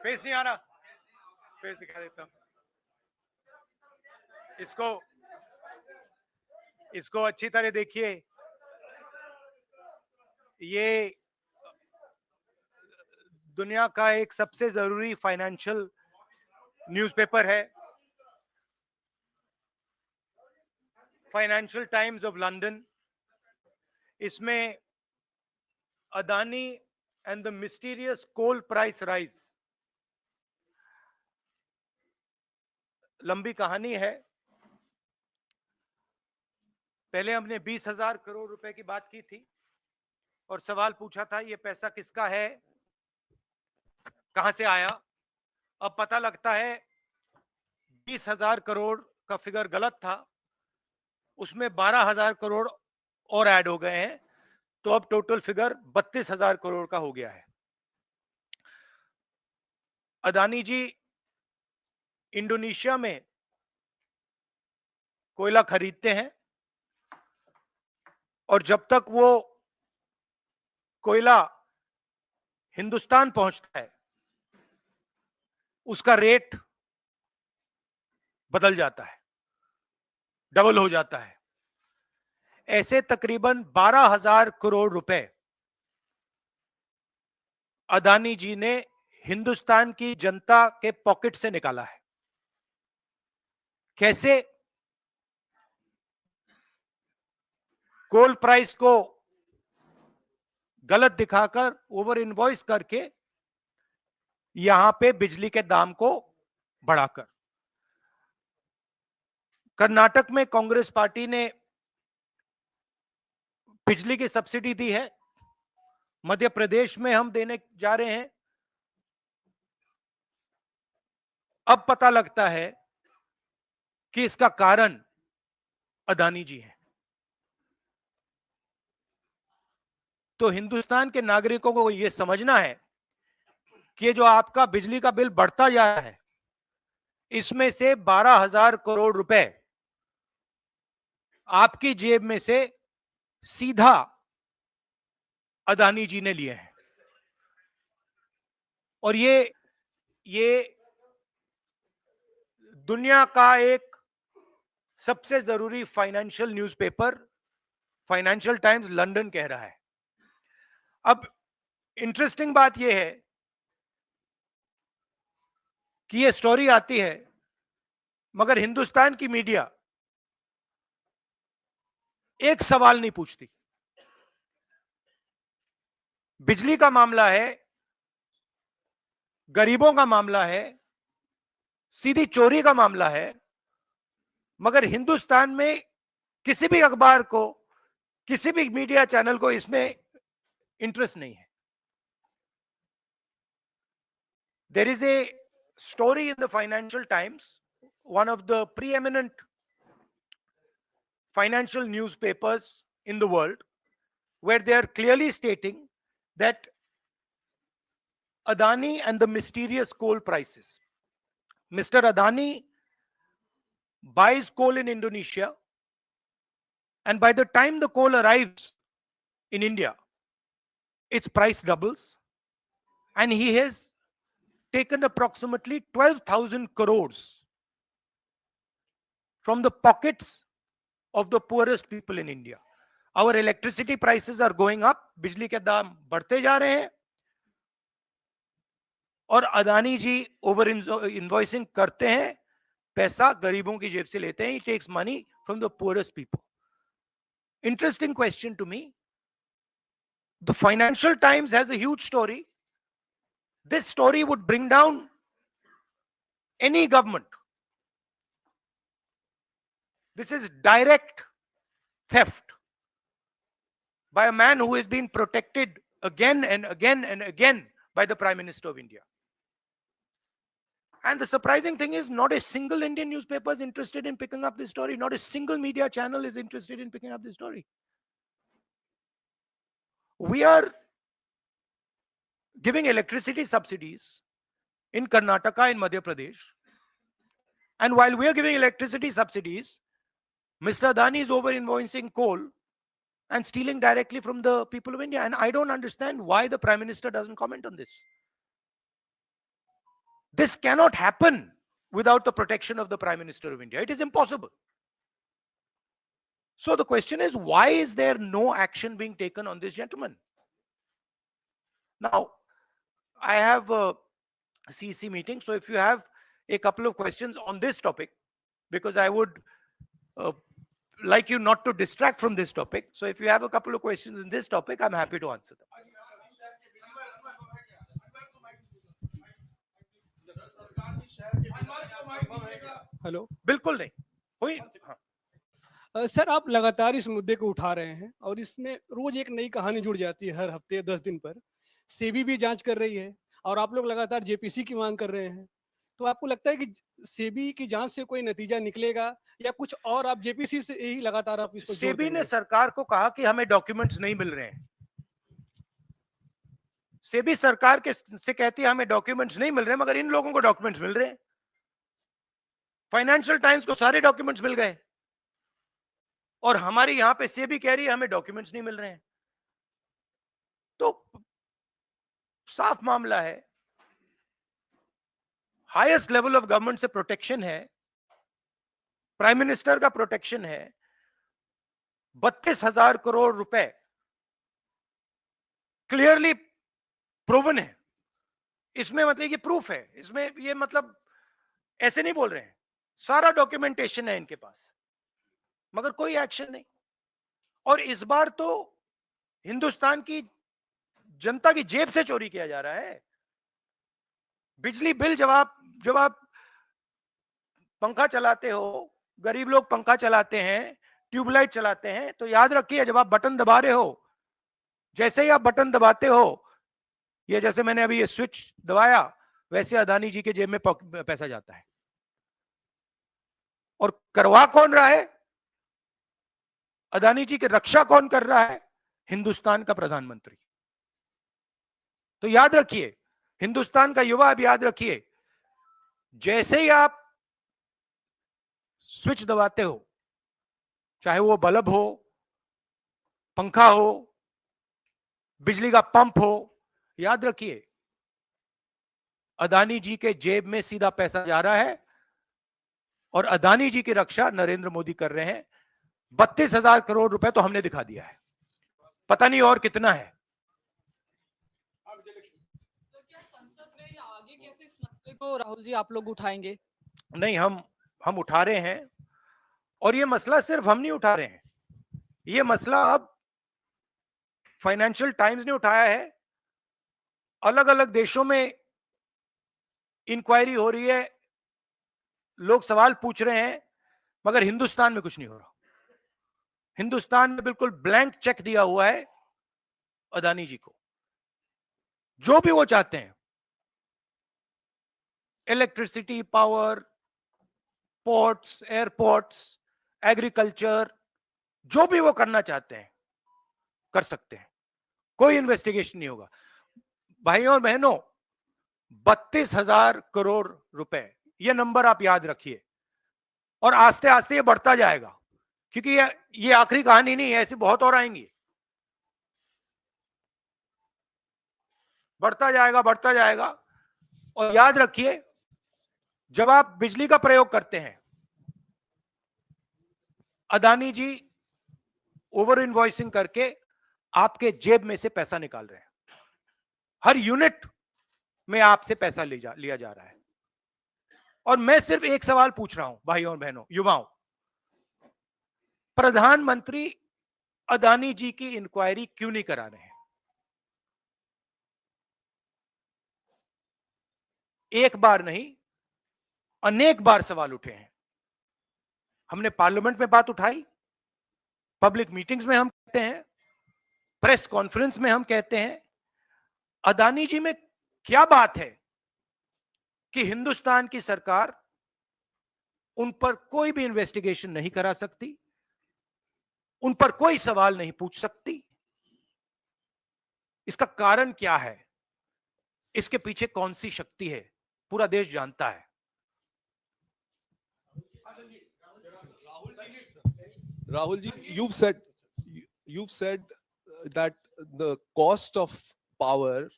Face नहीं आ रहा, face दिखा देता हूं इसको। इसको अच्छी तरह देखिए, ये दुनिया का एक सबसे जरूरी फाइनेंशियल न्यूज़पेपर है, फाइनेंशियल टाइम्स ऑफ लंदन। इसमें Adani and the mysterious coal price rise, लंबी कहानी है। पहले हमने 20,000 करोड़ रुपए की बात की थी और सवाल पूछा था ये पैसा किसका है, कहां से आया। अब पता लगता है 20,000 करोड़ का फिगर गलत था, उसमें 12,000 करोड़ और ऐड हो गए हैं, तो अब टोटल फिगर 32,000 करोड़ का हो गया है। अदानी जी इंडोनेशिया में कोयला खरीदते हैं और जब तक वो कोयला हिंदुस्तान पहुंचता है उसका रेट बदल जाता है, डबल हो जाता है। ऐसे तकरीबन 12,000 करोड़ रुपए अदानी जी ने हिंदुस्तान की जनता के पॉकेट से निकाला है। कैसे? कोल प्राइस को गलत दिखाकर, ओवर इनवॉइस करके, यहां पे बिजली के दाम को बढ़ाकर। कर्नाटक में कांग्रेस पार्टी ने बिजली की सब्सिडी दी है, मध्य प्रदेश में हम देने जा रहे हैं। अब पता लगता है कि इसका कारण अदानी जी है। तो हिंदुस्तान के नागरिकों को यह समझना है कि जो आपका बिजली का बिल बढ़ता जा रहा है, इसमें से 12,000 करोड़ रुपए आपकी जेब में से सीधा अदानी जी ने लिए हैं। और ये दुनिया का एक सबसे जरूरी financial newspaper financial times London कह रहा है। अब इंटरेस्टिंग बात यह है कि यह स्टोरी आती है, मगर हिंदुस्तान की मीडिया एक सवाल नहीं पूछती। बिजली का मामला है, गरीबों का मामला है, सीधी चोरी का मामला है, मगर हिंदुस्तान में किसी भी अखबार को, किसी भी मीडिया चैनल को इसमें इंटरेस्ट नहीं है। There is a story in the Financial Times, one of the preeminent financial newspapers in the world, where they are clearly stating that Adani and the mysterious coal prices. Mr. Adani buys coal in Indonesia, and by the time the coal arrives in India, its price doubles, and he has taken approximately 12,000 crores from the pockets of the poorest people in India. Our electricity prices are going up, बिजली के दाम बढ़ते जा रहे हैं, और अदानी जी over invoicing करते हैं, पैसा गरीबों की जेब से लेते हैं. He takes money from the poorest people. Interesting question to me. The Financial Times has a huge story. This story would bring down any government. This is direct theft by a man who has been protected again and again and again by the Prime Minister of India. And the surprising thing is, not a single Indian newspaper is interested in picking up this story. Not a single media channel is interested in picking up this story. We are giving electricity subsidies in Karnataka and Madhya Pradesh. And while we are giving electricity subsidies, Mr. Adani is over invoicing coal and stealing directly from the people of India. And I don't understand why the Prime Minister doesn't comment on this. This cannot happen without the protection of the Prime Minister of India. It is impossible. So the question is, why is there no action being taken on this gentleman? Now, I have a CC meeting, so if you have a couple of questions on this topic, because I would like you not to distract from this topic. So if you have a couple of questions in this topic, I'm happy to answer them. Hello, बिल्कुल नहीं हुई। Sir आप लगातार इस मुद्दे को उठा रहे हैं और इसमें रोज एक नई कहानी जुड़ जाती है हर हफ्ते 10 दिन पर। सेबी भी जांच कर रही है और आप लोग लगातार जेपीसी की मांग कर रहे हैं। तो आपको लगता है कि सेबी की जांच से कोई नतीजा निकलेगा या कुछ और आप जेपीसी से ही लगातार आप इस पर जोर सेबी देंगे? ने सरकार को कहा कि हमें डॉक्यूमेंट्स नहीं मिल रहे हैं। सेबी सरकार के से कहती है हमें डॉक्यूमेंट्स नहीं मिल रहे, मगर इन लोगों को डॉक्यूमेंट्स मिल रहे हैं। फाइनेंशियल टाइम्स को सारे डॉक्यूमेंट्स मिल गए और हमारी यहां पे सेबी कह रही है हमें डॉक्यूमेंट्स नहीं मिल रहे हैं। तो साफ मामला है, हाईएस्ट लेवल ऑफ गवर्नमेंट से प्रोटेक्शन है, प्राइम मिनिस्टर का प्रोटेक्शन है। 32,000 करोड़ रुपए क्लियरली प्रूवन है। इसमें मतलब ये प्रूफ है, इसमें ये मतलब ऐसे नहीं बोल रहे हैं, सारा डॉक्यूमेंटेशन है इनके पास, मगर कोई एक्शन नहीं। और इस बार तो हिंदुस्तान की जनता की जेब से चोरी किया जा रहा है। बिजली बिल जब आप पंखा चलाते हो, गरीब लोग पंखा चलाते हैं, ट्यूबलाइट चलाते हैं, तो याद रखिए जब आप बटन दबा रहे हो, जैसे ही आप बटन दबाते हो, ये जैसे मैंने अभी ये स्विच दबाया, वैसे अदानी जी के जेब में पैसा जाता है। और करवा कौन रहा है? अदानी जी की रक्षा कौन कर रहा है? हिंदुस्तान का प्रधानमंत्री। तो याद रखिए, हिंदुस्तान का युवा, अब याद रखिए, जैसे ही आप स्विच दबाते हो, चाहे वो बल्ब हो, पंखा हो, बिजली का पंप हो, याद रखिए अदानी जी के जेब में सीधा पैसा जा रहा है और अदानी जी की रक्षा नरेंद्र मोदी कर रहे हैं। 32,000 करोड़ रुपए तो हमने दिखा दिया है, पता नहीं और कितना है। तो क्या संसद में या आगे कैसे इस मसले को राहुल जी आप लोग उठाएंगे? नहीं, हम उठा रहे हैं, और ये मसला सिर्फ हम नहीं उठा रहे हैं, ये मसला अब फाइनेंशियल टाइम्स ने उठाया है। अलग अलग देशों में इंक्वायरी हो रही है, लोग सवाल पूछ रहे हैं, मगर हिंदुस्तान में कुछ नहीं हो रहा। हिंदुस्तान में बिल्कुल ब्लैंक चेक दिया हुआ है अदानी जी को, जो भी वो चाहते हैं, electricity, power, ports, airports, agriculture, जो भी वो करना चाहते हैं कर सकते हैं, कोई इन्वेस्टिगेशन नहीं होगा। भाइयों और बहनों, 32,000 करोड़ रुपए, ये नंबर आप याद रखिए, और आस्ते आस्ते ये बढ़ता जाएगा, क्योंकि ये आखिरी कहानी नहीं है, ऐसी बहुत और आएंगी। बढ़ता जाएगा। और याद रखिए, जब आप बिजली का प्रयोग करते हैं, अदानी जी ओवर इनवॉइसिंग करके आपके जेब में से पैसा निकाल रहे हैं। हर यूनिट में आपसे पैसा लिया जा रहा है। और मैं सिर्फ एक सवाल पूछ रहा हूं भाइयों और बहनों, युवाओं, प्रधानमंत्री अदानी जी की इंक्वायरी क्यों नहीं करा रहे हैं? एक बार नहीं, अनेक बार सवाल उठे हैं। हमने पार्लियामेंट में बात उठाई, पब्लिक मीटिंग्स में हम कहते हैं, प्रेस कॉन्फ्रेंस में हम कहते हैं, अदानी जी में क्या बात है कि हिंदुस्तान की सरकार उन पर कोई भी इन्वेस्टिगेशन नहीं करा सकती, उन पर कोई सवाल नहीं पूछ सकती? इसका कारण क्या है? इसके पीछे कौन सी शक्ति है? पूरा देश जानता है। Rahul ji, you've said that the cost of power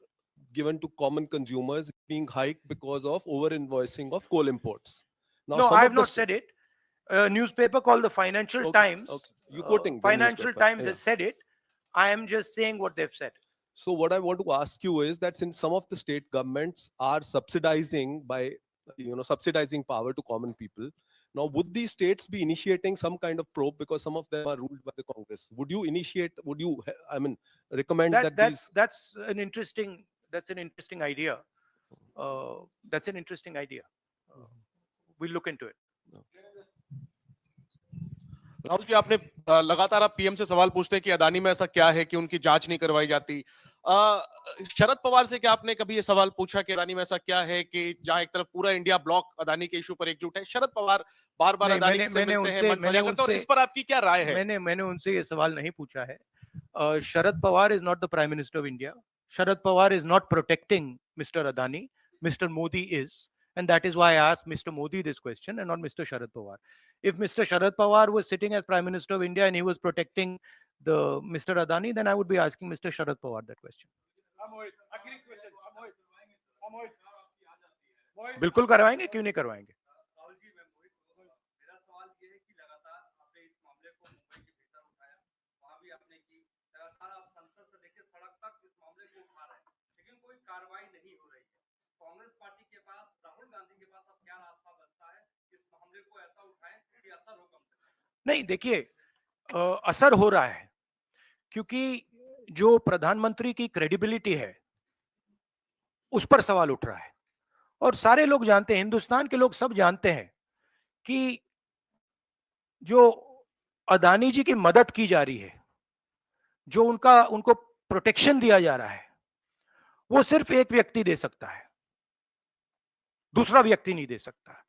given to common consumers is being hiked because of over invoicing of coal imports. Now, No, some I of have the not said it. A newspaper called the Financial Times. Okay. You quoting the Financial newspaper. Times Yeah. has said it. I am just saying what they've said. So what I want to ask you is that since some of the state governments are subsidizing power to common people, now would these states be initiating some kind of probe because some of them are ruled by the Congress? Would you recommend that these? That's an interesting idea. That's an interesting idea. We'll look into it. Rahul ji, आपने लगातार आप PM से सवाल पूछते हैं कि अदानी में ऐसा क्या है कि उनकी जांच नहीं करवाई जाती। शरद पवार से क्या आपने कभी ये सवाल पूछा कि अदानी में ऐसा क्या है कि जहां एक तरफ पूरा इंडिया ब्लॉक अदानी के इशू पर एकजुट है? शरद पवार बार-बार अदानी से मिलते हैं, मन साझा करते हैं, और इस पर आपकी क्या राय है? मैंने उनसे ये सवाल नहीं पूछा है। Sharad Pawar is not the Prime Minister of India. Sharad Pawar is not protecting Mr. Adani. Mr. Modi is. And that is why I asked Mr. Modi this question and not Mr. Sharad Pawar. If Mr. Sharad Pawar was sitting as Prime Minister of India and he was protecting the Mr. Adani, then I would be asking Mr. Sharad Pawar that question. बिल्कुल करवाएंगे, क्यों नहीं करवाएंगे? Congress party के पास, राहुल गांधी के पास अब क्या रास्ता बचता है इस मामले को ऐसा उठाएं कि असर हो कम से कम? नहीं, देखिए, असर हो रहा है क्योंकि जो प्रधानमंत्री की क्रेडिबिलिटी है उस पर सवाल उठ रहा है और सारे लोग जानते हैं, हिंदुस्तान के लोग सब जानते हैं कि जो अदानी जी की मदद की जा रही है, जो उनको प्रोटेक्शन दिया जा रहा है, वो सिर्फ एक व्यक्ति दे सकता है, दूसरा व्यक्ति नहीं दे सकता।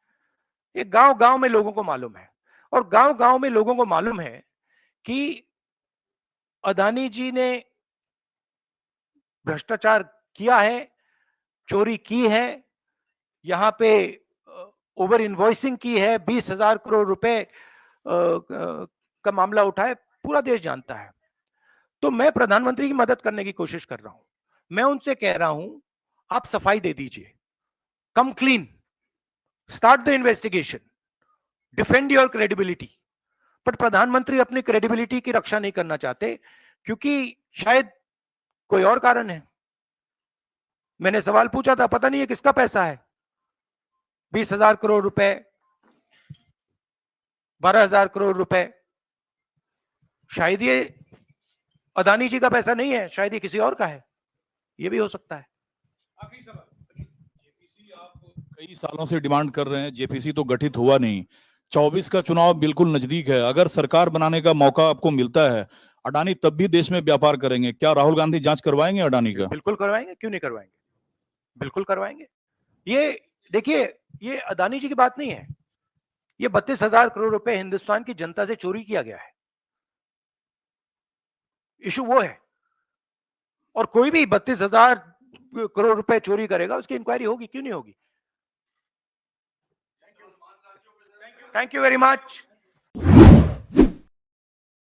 ये गांव-गांव में लोगों को मालूम है और गांव-गांव में लोगों को मालूम है कि अदानी जी ने भ्रष्टाचार किया है, चोरी की है, यहां पे ओवर इनवॉइसिंग की है, 20,000 करोड़ रुपए का मामला उठा है, पूरा देश जानता है। तो मैं प्रधानमंत्री की मदद करने की कोशिश कर रहा हूं। मैं उनसे कह रहा हूं, आप सफाई दे दीजिए, कम clean, start the investigation, defend your credibility. But प्रधानमंत्री अपनी क्रेडिबिलिटी की रक्षा नहीं करना चाहते क्योंकि शायद कोई और कारण है। मैंने सवाल पूछा था, पता नहीं है किसका पैसा है, 20,000 करोड़ रुपए, 12,000 करोड़ रुपए, शायद ये अदानी जी का पैसा नहीं है, शायद ये किसी और का है, ये भी हो सकता है। आखिरी सवाल, जेपीसी आप कई सालों से डिमांड कर रहे हैं, जेपीसी तो गठित हुआ नहीं, 24 का चुनाव बिल्कुल नजदीक है, अगर सरकार बनाने का मौका आपको मिलता है, अडानी तब भी देश में व्यापार करेंगे, क्या राहुल गांधी जांच करवाएंगे अडानी का? बिल्कुल करवाएंगे, क्यों नहीं करवाएंगे, बिल्कुल करवाएंगे। ये देखिए, ये अदानी जी की बात नहीं है, ये 32,000 करोड़ रुपए हिंदुस्तान की जनता से चोरी किया गया है, इशू वो है। और कोई भी 32,000 करोड़ रुपए चोरी करेगा, उसकी इंक्वायरी होगी, क्यों नहीं होगी? Thank you very much.